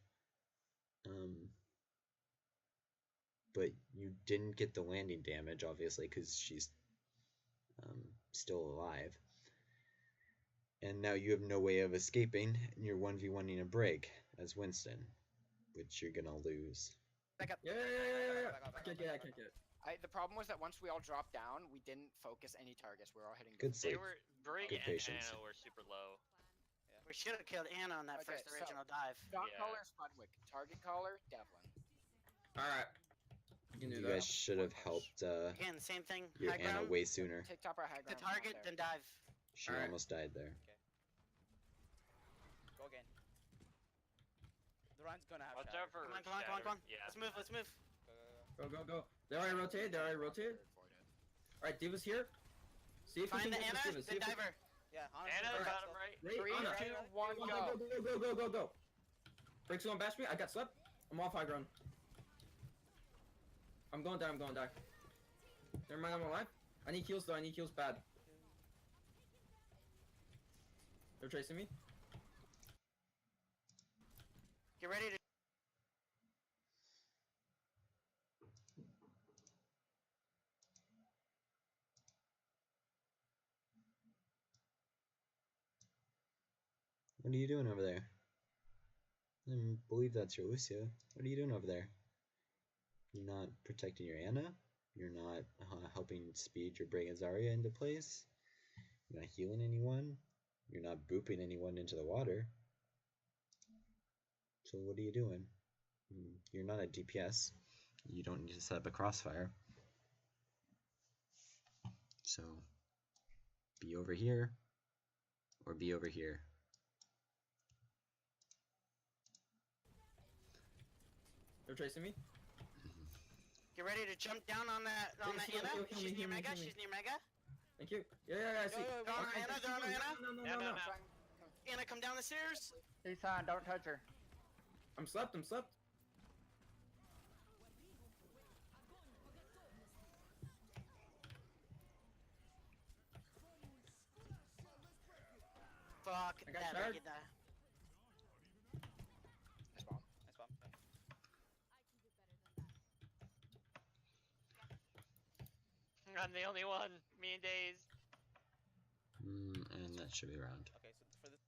But you didn't get the landing damage, obviously, because she's still alive. And now you have no way of escaping, and you're 1v1ing a Brig as Winston, which you're gonna lose. Back up. Yeah. I can't get it. The problem was that once we all dropped down, we didn't focus any targets. We were all hitting. Good sleep. Brig Good and patience. Anna were super low. Yeah. We should have killed Anna on that Okay, first original dive. Shot Yeah. caller, Spudwick. Target caller, Devlin. Alright. You can do You that. guys should have helped Again, same thing. your High Anna ground. way sooner. Take top right high The ground. come out target, there. then dive. She Alright. almost died there. Go again. Ryan's gonna have Watch shatter. out for Come on, come on, come on, come on. Yeah. Let's move, let's move. Go. They already rotated. Alright, Diva's here. See if Find we the can Ana, get this Diva. See then if we- diver. Yeah, honestly. Ana Alright. got him right. Wait, 3, Ana. 2, 1, go. Go. Breaks one, bash me. I got slept. I'm off high ground. I'm going die. Never mind, I'm alive. I need heals though. I need heals bad. They're chasing me. Get ready to. What are you doing over there? I believe that's your Lucio. What are you doing over there? You're not protecting your Ana? You're not helping speed your Brig and Zarya into place? You're not healing anyone? You're not booping anyone into the water? So what are you doing? You're not a DPS. You don't need to set up a crossfire. So, be over here, or be over here. They're chasing me. Get ready to jump down on that Ana. She's near Mega. She's near Mega. Thank you. Yeah, I see. Yo, They're on Ana. They're on Ana. No. Ana, come down the stairs. Season, don't touch her. I'm slept. Fuck I got that. shard. Get that. Nice bomb. I'm the only one. Me and Daze. And that should be around. Okay, so for this.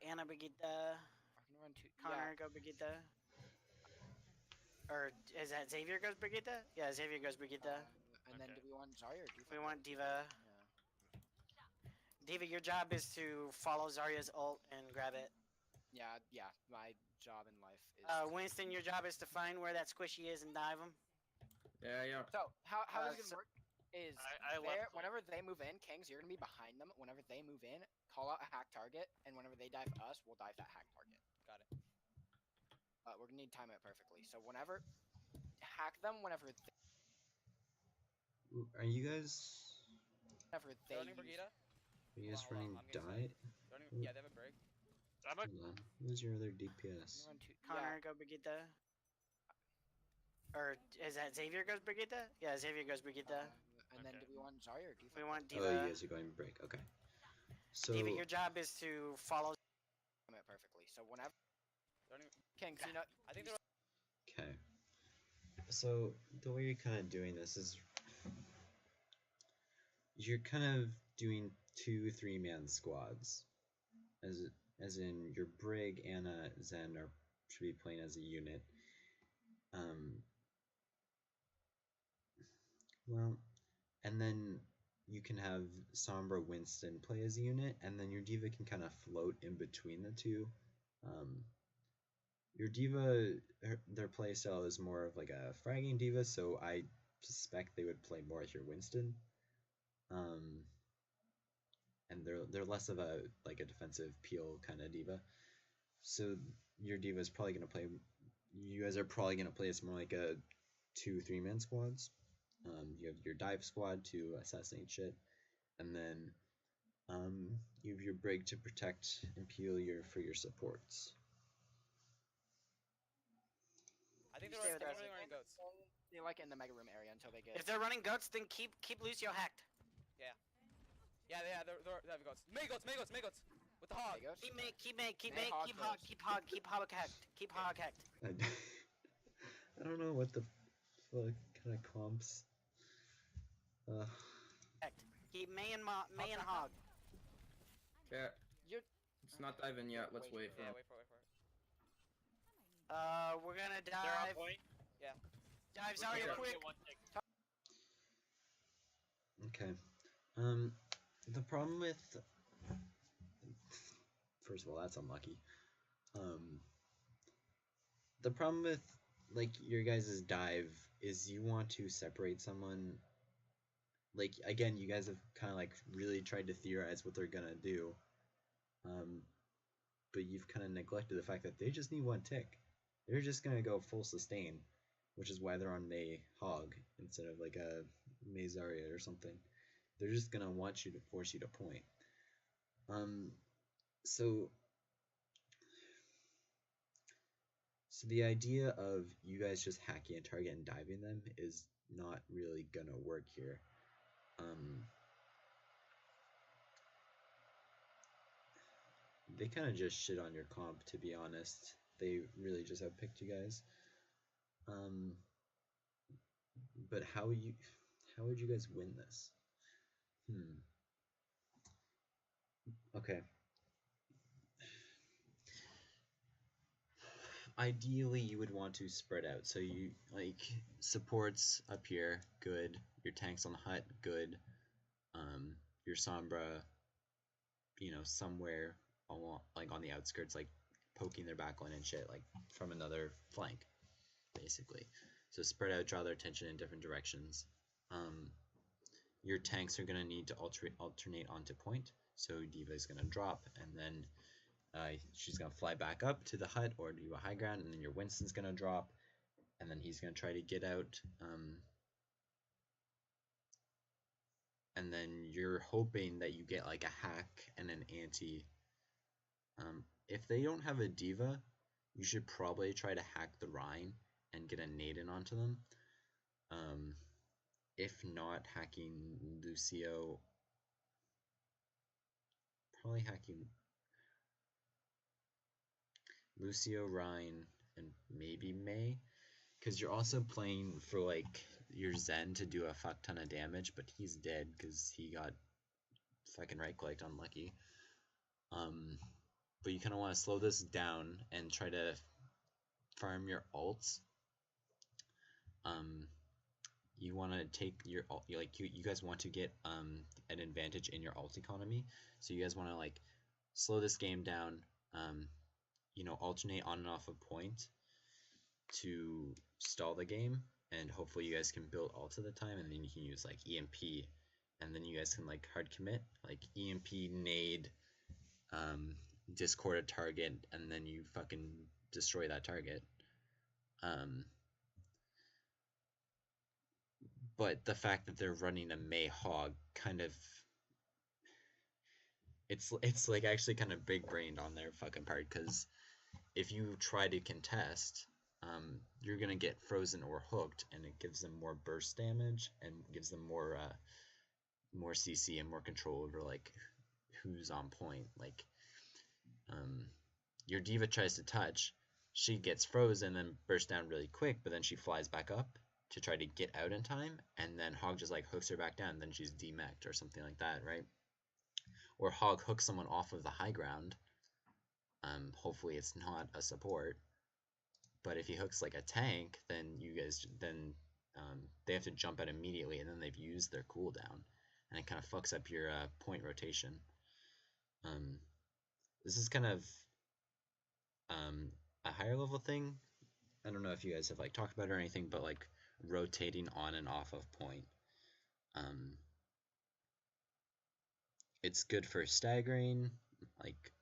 Ana Brigitte. I can run 2. Connor, go Brigitte. Or is that Xavier goes Brigitte? Yeah, Xavier goes Brigitte. And then Okay. do we want Zarya or do We want Diva. Yeah. Diva, your job is to follow Zarya's ult and grab it. Yeah, my job in life is... Winston, your job is to find where that squishy is and dive him. Yeah. So, how this is so- gonna work is I there, left. whenever they move in, Kings, you're gonna be behind them. Whenever they move in, call out a hack target, and whenever they dive us, we'll dive that hack target. Got it. But we're gonna need to time it perfectly. So whenever, hack them whenever Are you guys They're running use... Brigitte. running Hold on, I'm getting diet? They're running, yeah, they have a break. I'm a Hold on. Who's your other DPS? Run 2, Connor, go Brigitte. Or is that Xavier goes Brigitte? Yeah, Xavier goes Brigitte. and then Okay. do we want Zarya or do We want Oh, you Diva. guys are going break. Okay. So Diva, your job is to follow. time it perfectly? So whenever They're running. Kings, you know, I think they're. okay. So the way you're kind of doing this is you're kind of doing 2 3-man squads, as in your Brig, Ana, Zen should be playing as a unit. Well, and then you can have Sombra, Winston play as a unit, and then your Diva can kind of float in between the two. Your Diva, their playstyle is more of like a fragging Diva, so I suspect they would play more as your Winston. And they're less of a defensive peel kind of Diva. So your Diva is probably gonna play. You guys are probably gonna play as more like a 2 3-man squads. You have your dive squad to assassinate shit, and then you have your Brig to protect and peel for your supports. I think You they're stay with us. really running goats. they like it in the mega room area until they get. If they're running goats, then keep Lucio hacked. Yeah, they have goats. May goats. With the hog. There you go. Keep May, keep May, keep May May, hog keep hog, first. keep hog hacked, keep hog hacked. I don't know what the fuck kind of comps. Keep May and hog. Okay. You're- It's not diving yet. Let's wait for Yeah, him. wait for it. We're gonna They're on dive. point. Dive Zarya Okay. quick. One tick. Okay. The problem with, first of all, that's unlucky. The problem with your guys' dive is you want to separate someone. Again, you guys have kind of really tried to theorize what they're gonna do, but you've kind of neglected the fact that they just need 1 tick. they're just gonna go full sustain, which is why they're on May Hog instead of like a May Zarya or something. They're just gonna want you to force you to point. So the idea of you guys just hacking a target and diving them is not really gonna work here. They kind of just shit on your comp, to be honest. They really just have picked you guys. But how would you guys win this? Okay. Ideally, you would want to spread out. So you like supports up here, good. Your tanks on the hut, good. Your Sombra, somewhere along, like on the outskirts, like poking their backline and shit, like from another flank, basically. So spread out, draw their attention in different directions. Your tanks are gonna need to alternate onto point. So D.Va is gonna drop, and then she's gonna fly back up to the hut or do a high ground, and then your Winston's gonna drop, and then he's gonna try to get out. And then you're hoping that you get like a hack and an anti. If they don't have a D.Va, you should probably try to hack the Rein and get a nade in onto them. If not, hacking Lucio, probably hacking Lucio, Rein, and maybe May, because you're also playing for like your Zen to do a fuck ton of damage, but he's dead because he got fucking right-clicked, unlucky. But you kind of want to slow this down and try to farm your ults. You want to take your ult, you guys want to get an advantage in your ult economy, so you guys want to like slow this game down. Alternate on and off a point to stall the game, and hopefully you guys can build ult at the time, and then you can use like EMP, and then you guys can like hard commit, like EMP, nade, discord a target, and then you fucking destroy that target. But the fact that they're running a May Hog kind of, it's like actually kind of big brained on their fucking part, because if you try to contest, you're gonna get frozen or hooked, and it gives them more burst damage and gives them more CC and more control over like who's on point. Like your D.Va tries to touch, she gets frozen and bursts down really quick, but then she flies back up to try to get out in time, and then Hog just like hooks her back down, and then she's demeched or something like that, right? Or Hog hooks someone off of the high ground. Hopefully it's not a support, but if he hooks like a tank, then they have to jump out immediately, and then they've used their cooldown, and it kind of fucks up your point rotation. This is kind of a higher level thing. I don't know if you guys have like talked about it or anything, but like rotating on and off of point. It's good for staggering,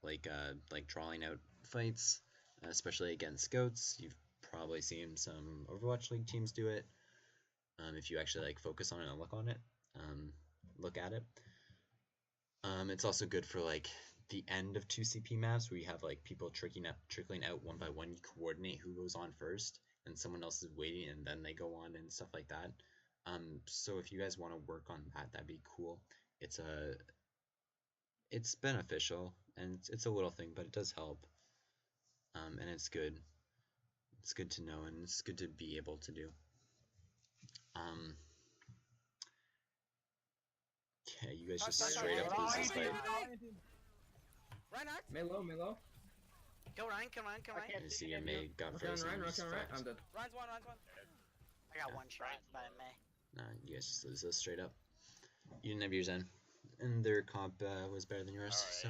like drawing out fights, especially against goats. You've probably seen some Overwatch League teams do it. If you actually like focus on it and look at it. It's also good for like the end of 2CP maps where you have like people trickling out one by one. You coordinate who goes on first, and someone else is waiting, and then they go on and stuff like that. So if you guys want to work on that, that'd be cool. It's beneficial, and it's a little thing, but it does help. And it's good. It's good to know, and it's good to be able to do. Okay, you guys just straight up lose this fight. May low. Go Ryan, come on. You see your May got frozen. Ryan, I'm dead. Ryan's one. I got one shot by May. Nah, you guys just lose this straight up. You didn't have your Zen, and their comp was better than yours, so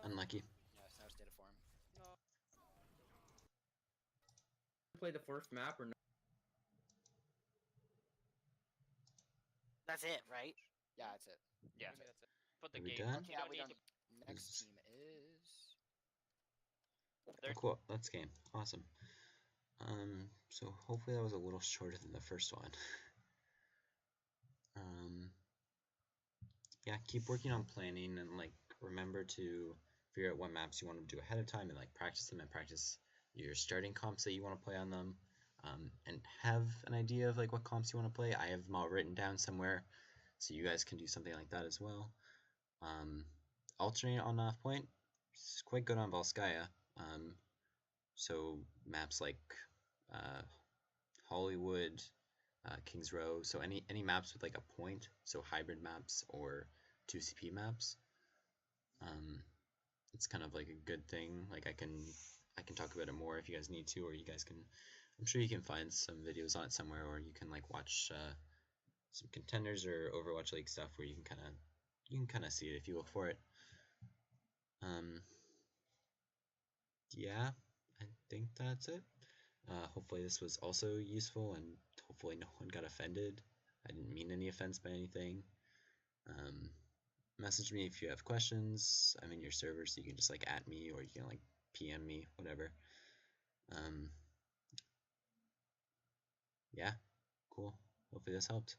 unlucky. Yeah, so I just did it for him. Play the first map or no? That's it, right? Yeah, that's it. Yeah. Okay, that's it. Put the Are we game. done? You Yeah, don't we need done. to. Next Yes. team is. Oh, cool. That's game. Awesome. So hopefully that was a little shorter than the first one. Yeah, keep working on planning and like remember to figure out what maps you want to do ahead of time and like practice them and practice your starting comps that you want to play on them. And have an idea of like what comps you want to play. I have them all written down somewhere, so you guys can do something like that as well. Alternate on off point is quite good on Volskaya. So maps like Hollywood, Kings Row, so any maps with like a point, so hybrid maps or 2CP maps. It's kind of like a good thing. Like I can talk about it more if you guys need to, or you guys can. I'm sure you can find some videos on it somewhere, or you can like watch some contenders or Overwatch League stuff where you can kind of see it if you look for it. Yeah, I think that's it. Hopefully this was also useful, and hopefully no one got offended. I didn't mean any offense by anything. Message me if you have questions. I'm in your server, so you can just like @ me, or you can like PM me, whatever. Yeah, cool. Hopefully this helped.